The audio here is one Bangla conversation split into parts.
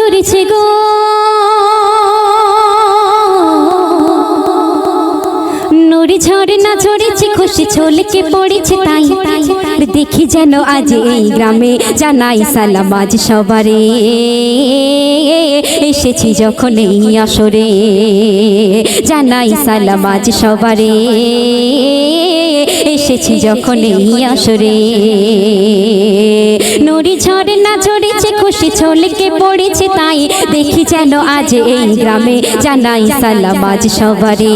ঝরেছে গো নুরি ঝরনা ঝরেছে খুশি ছলকে পড়েছে তাই দেখি যেন আজ এই গ্রামে জানাই সালাম আজ সবারে এসেছি যখন এই আসরে জানাই সালাম আজ সবারে এসেছি যখন এই আসরে নুরি ঝরনা ঝরেছে খুশি ছলকে পড়েছে তাই দেখি যেন আজ এই গ্রামে জানাই সালাম আজ সবারে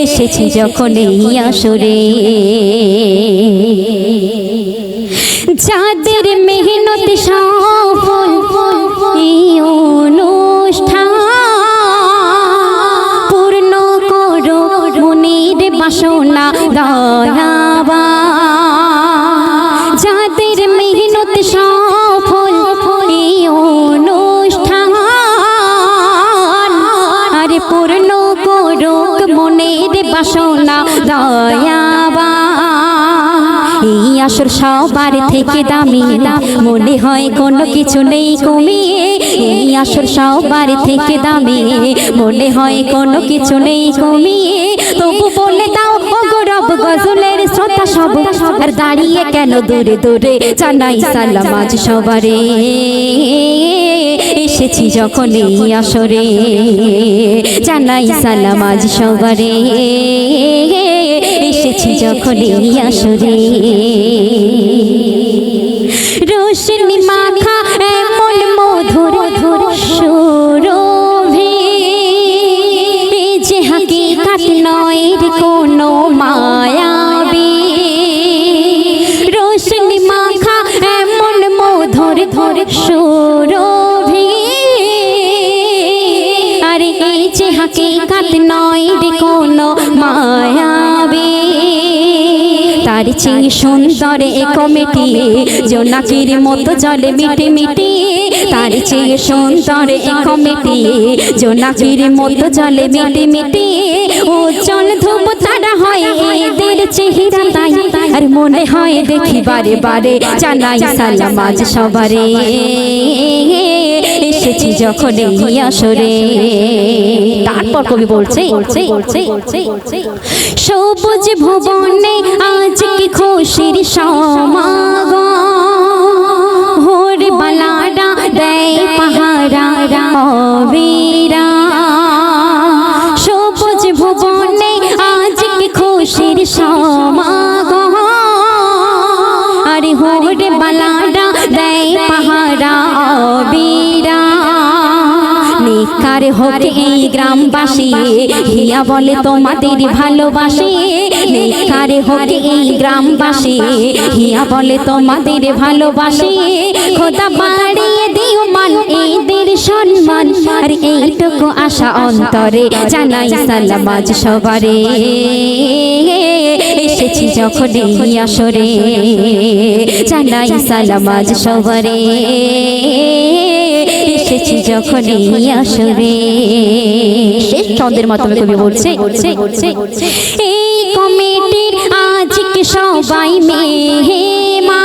এসেছি যখন এই আসরে যাদের মেহনত সফল এই অনুষ্ঠান পূর্ণ করো মনের বাসনা দয়াবান যাদের মেহনত সফল এই অনুষ্ঠান আরে পূর্ণ করো মনের বাসনা দয়াবান এই আসর সবার থেকে দামি মনে হয় কোনো কিছু নেই কমিয়ে এই আসর সবার থেকে দামি মনে হয় কোনো কিছু নেই কমিয়ে তবু বলে দাও গৌরব গজলের শ্রোতা সব আর দাঁড়িয়ে কেন দূরে দূরে জানাই সালাম আজ সবারে এসেছি যখন এই আসরে জানাই সালাম আজ সবারে এসেছি যখন এই আসরে রোশনি মাখা এমন মধুর সুরভি যে হাকিকত নয় কোনো মায়াবী রোশনি মাখা এমন মধুর সুরভি আরে এই যে হাকিকত নয় কোনো মায়াবী তার চেয়ে সুন্দর এ কমিটি জোনাকির মতো জলে মিটি মিটি তার চেয়ে সুন্দর এ কমিটি জোনাকির মতো জলে মিটি মিটি উজ্জ্বল ধূপ তারা হয় এদের চেহারা তাই আর মনে হয় দেখি বারে বারে জানাই সালাম আজ সবারে এসেছি যখন এই আসরে তারপর কবি বলছে সবুজ ভুবনে আজ কি খুশির সমাগম হোর বালাডা দেয় পাহারা রবিরা সবুজ ভুবনে আজ কি খুশির সমাগম আরে হোর বালাডা দেয় পাহারা রবিরা নিকার হোক এই গ্রামবাসী হিয়া বলে তোমাদের ভালোবাসি নিকার হোক এই গ্রামবাসী হিয়া বলে তোমাদের ভালোবাসি খোদা বাড়িয়ে দিও মান এদের সম্মান আর এইটুকু আশা অন্তরে জানাই সালাম আজ সবারে এসেছি যখন এই আসরে জানাই সালাম আজ সবারে এসেছি যখন এই আসরে শেষ ছন্দের মাধ্যমে কবি বলছে এই কমিটির আজকে সবাই মেহমান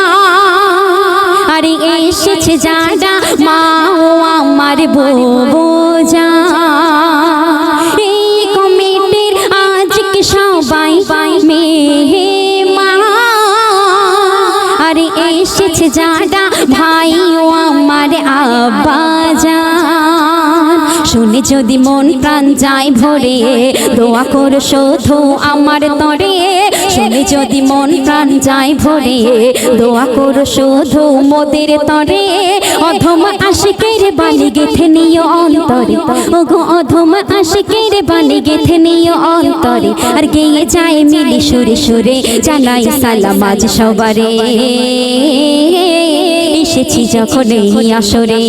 আরে এসেছে যারা মা ও আমার বোঝা এই কমিটির আজকে সবাই মেহমান আরে এসেছে যারা ভাই ও আমার আব্বা জান শুনে যদি মন প্রাণ যায় ভরে দোয়া করো শুধু আমার তরে শুনে যদি মন প্রাণ যায় ভরে দোয়া করো শুধু মোদের তরে অধম আশিকের বালি গেথে নিও অন্তরে ওগো অধম আশিকের বালি গেথে নিও অন্তরে আর গেয়ে যায় মিলি সুরে সুরে জানাই সালাম আজ সবারে এসেছি যখন এই আসরে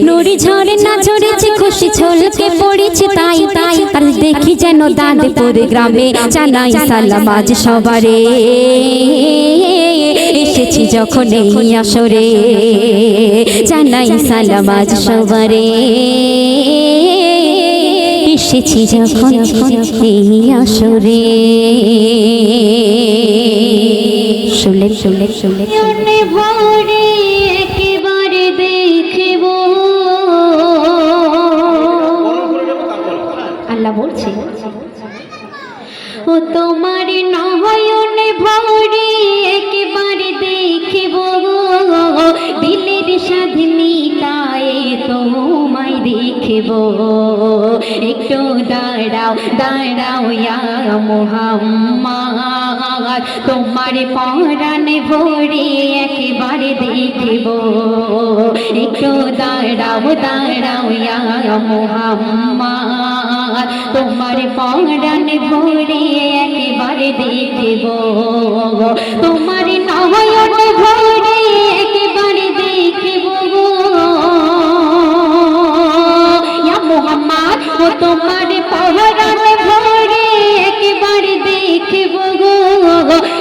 নুরি ঝরনা ঝরেছে খুশি ছলকে পড়েছে তাই আর দেখি যেন দাঁতপুর গ্রামে জানাই সালাম আজ সবারে এসেছি যখন এই আসরে জানাই সালাম আজ সবারে এসেছি যখন এই আসরে শুনলেন ও তোমার নয়ন ভরে একবারে দেখিব দিলের স্বাধীনতায় তোমায় দেখিব একটু দাঁড়াও দাঁড়াও ইয়া মুহাম্মদ তোমার পরাণ ভরে একবারে দেখিব একটু দাঁড়াও দাঁড়াও ইয়া মুহাম্মদ তোমার পরাণ ভরে একবারে দেখিব তোমার নয়ন ভরে একবারে দেখিব ইয়া মুহাম্মদ ও তোমার পরাণ ভরে একবারে দেখিব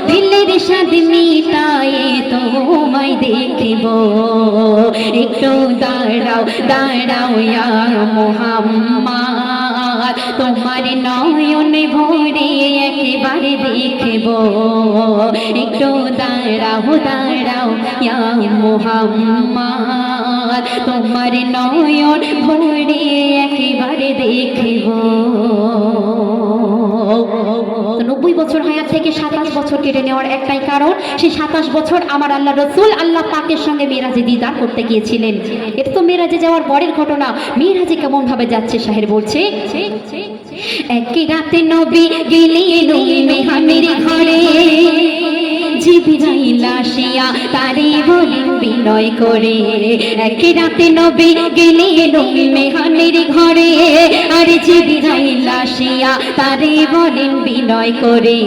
দিলের স্বাধীনতায় তোমায় দেখিব একটু দাঁড়াও দাঁড়াও ইয়া মুহাম্মদ তোমার নয়ন ভরে একবারে দেখিব একটু দাঁড়াও দাঁড়াও ইয়া মুহাম্মদ তোমার নয়ন ভরে একবারে দেখিব 90 বছর হায়াত থেকে 27 বছর কেটে নেওয়ার একটাই কারণ, সেই 27 বছর আমার আল্লাহ রসুল আল্লাহ পাকের সঙ্গে মেরাজে দিদার করতে গিয়েছিলেন। এটা তো মেরাজে যাওয়ার পরের ঘটনা। মেরাজে কেমন ভাবে যাচ্ছে শাহের বলছে, একই রাতে নবী গেলেন মেহমের ঘরে, জিবরাইল আসিয়া তারে বলেন বিনয় করে, একই রাতে নবী গেলেন মেহমের ঘরে, আর জিবরাইল আসিয়া তারে বলেন বিনয় করে,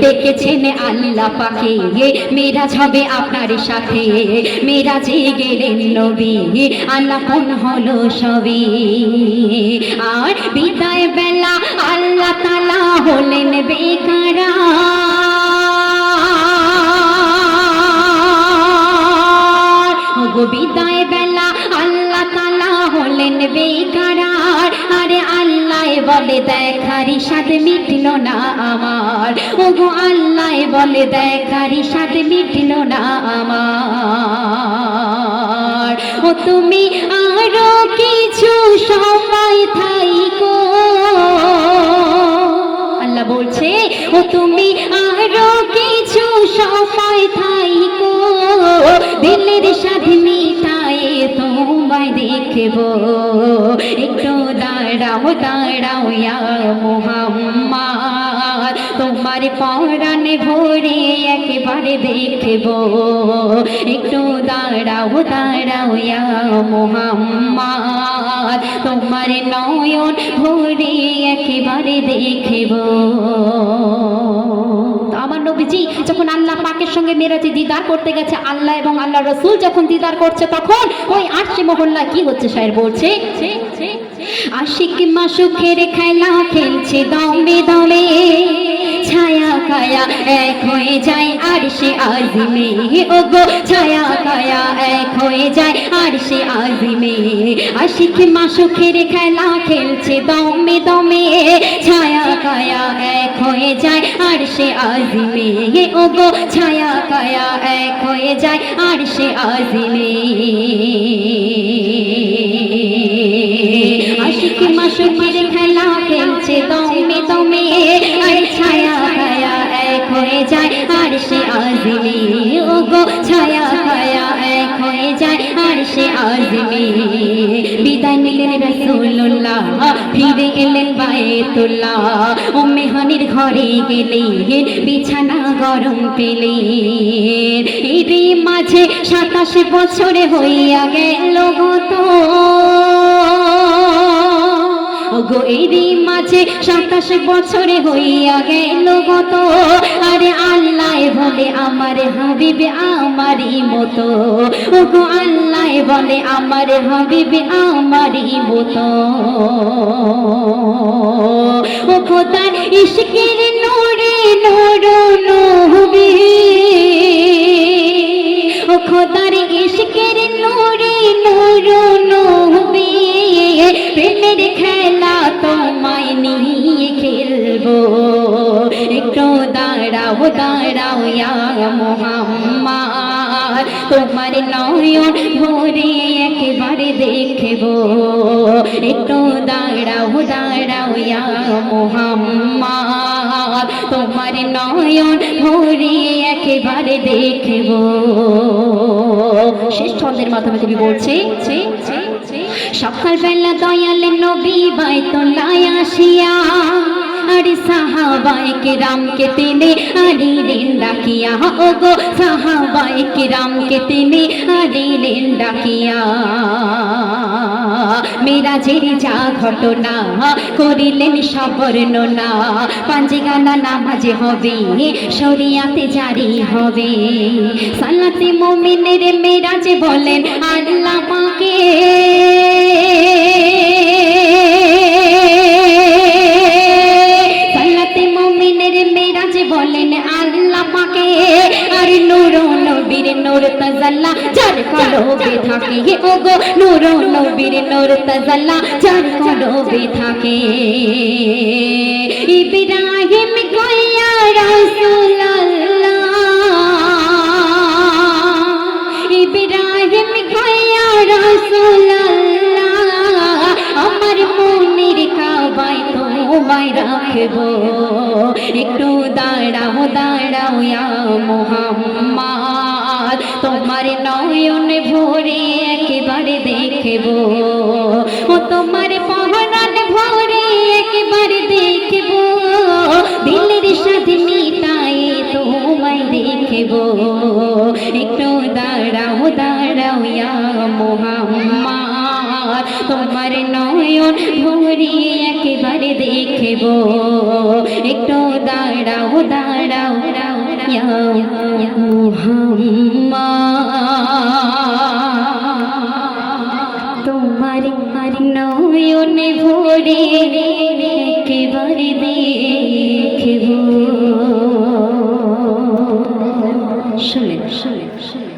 ডেকেছেন আল্লাহ পাকে মেরাজ হবে আপনার সাথে, মেরাজে গেলেন নবী আল্লাহ কোন হলো সবই, আর বিদায় বেলা আল্লাহ তাআলা হলেন বেকারা, বিদায় বেলা আল্লাহ তাআলা হলেন বেকারার, আরে আল্লাহ বলে দেখারি স্বাদ মিটলো না আমার, ওগো আল্লাহ বলে দেখারি স্বাদ মিটলো না আমার, ও তুমি আরো কিছু সময় থাইকো, আল্লাহ বলছে ও তুমি আরো কিছু সময় থাইকো, দিলের স্বাধীনতায় তোমায় দেখব, একটু দাঁড়াও দাঁড়াও ইয়া মুহাম্মদ তোমার পরাণ ভরে একেবারে দেখব, একটু দাঁড়াও দাঁড়াও ইয়া মুহাম্মদ তোমার নয়ন ভরে একেবারে দেখব। আমার নবীজি যখন আল্লাহ পাকের সঙ্গে মেরাজে দিদার করতে গেছে, আল্লাহ এবং আল্লাহ রসুল যখন দিদার করছে, তখন ওই আরশে মহল্লা কি হচ্ছে শায়ের বলছে, আশিক মাসুকের খেলা খেলছে দমে দমে, ছায়া কায়া এক হয়ে যায় আরশে আজিমে, ওগো ছায়া কায়া এক হয়ে যায় আরশে আজিমে, আশিক মাসুকের খেলা খেলছে দমে দমে, ছায়া কায়া এক হয়ে যায় আরশে আজিমে, ওগো ছায়া কায়া এক হয়ে যায় আরশে আজিমে, আশিক মাসুকের খেলা খেলছে দমে দমে, আর ছায়া কায়া এক হয়ে যায় আরশে আজিমে, ওগো ছায়া কায়া এক হয়ে যায় আরশে আজিমে, বিদায় নিলেন রাসূলুল্লাহ ফিরে এলেন বায়তুল্লাহ, উম্মে হানির ঘরে গেলেন বিছানা গরম পেলেন, এরই মাঝে 27 বছরে হইয়া গেল গত, ওগো এরই মাঝে 27 বছরে হইয়া গেল গত, আরে আল্লাহ বলে আমার হাবিব আমারই মতো, ওগো আল্লাহ বলে আমার হাবিব আমারই মতো, ও খোদার ইশকের নূরে নূর নবী, ও খোদার ইশকের নূরে নূর নবী, প্রেমের খেলা তোমায় নিয়ে খেলবো, একটু দাঁড়াও দাঁড়াও ইয়া মুহাম্মদ তোমার নয়ন ভরে একেবারে দেখব, একটু দাঁড়াও দাঁড়াও ইয়া মুহাম্মদ তোমার নয়ন ভরে একেবারে দেখব। শেষ ছন্দের মাধ্যমে কবি বলছে, সকালবেলা দয়াল নবী বাইতুল্লাহ আসিয়া আরে সাহাবায়ে কেরামকে তিনি আনিলেন ডাকিয়া, ওগো সাহাবায়ে কেরামকে তিনি আনিলেন ডাকিয়া। মেরাজের যা ঘটনা করিলেন সব বর্ণনা, পাঞ্জিগানা নামাজে হবে শরিয়াতে জারি হবে। সালাতে মুমিনের মেরাজে বলেন আল্লাহ পাকে, বলেন আল্লাহ পাকে, আর নূর নবীর নূর তাজাল্লা যার কলবে থাকে, ওগো নূর নবীর নূর তাজাল্লা যার কলবে থাকে। ইব্রাহিম কইয়া রাসূলুল্লাহ, ইব্রাহিম কইয়া রাসূলুল্লাহ, আমার মনের কাবায় তোমায় রাখবো, একটু দাঁড়াও দাঁড়াও ইয়া মুহাম্মদ, তোমার নয়ন ভরে একেবারে দেখব, ও তোমার পহরান ভরে একেবারে দেখব, দিলের সাথে মিটাই তোমায় দেখব, একটু দাঁড়াও দাঁড়াও ইয়া মুহাম্মদ, তোমার নয়ন ভরে একেবারে দেখব, একটু দাঁড়াও দাঁড়াও ইয়া মুহাম্মদ, তোমার নয়ন ভরে একেবারে দেখব। শুনে শুনে শুনে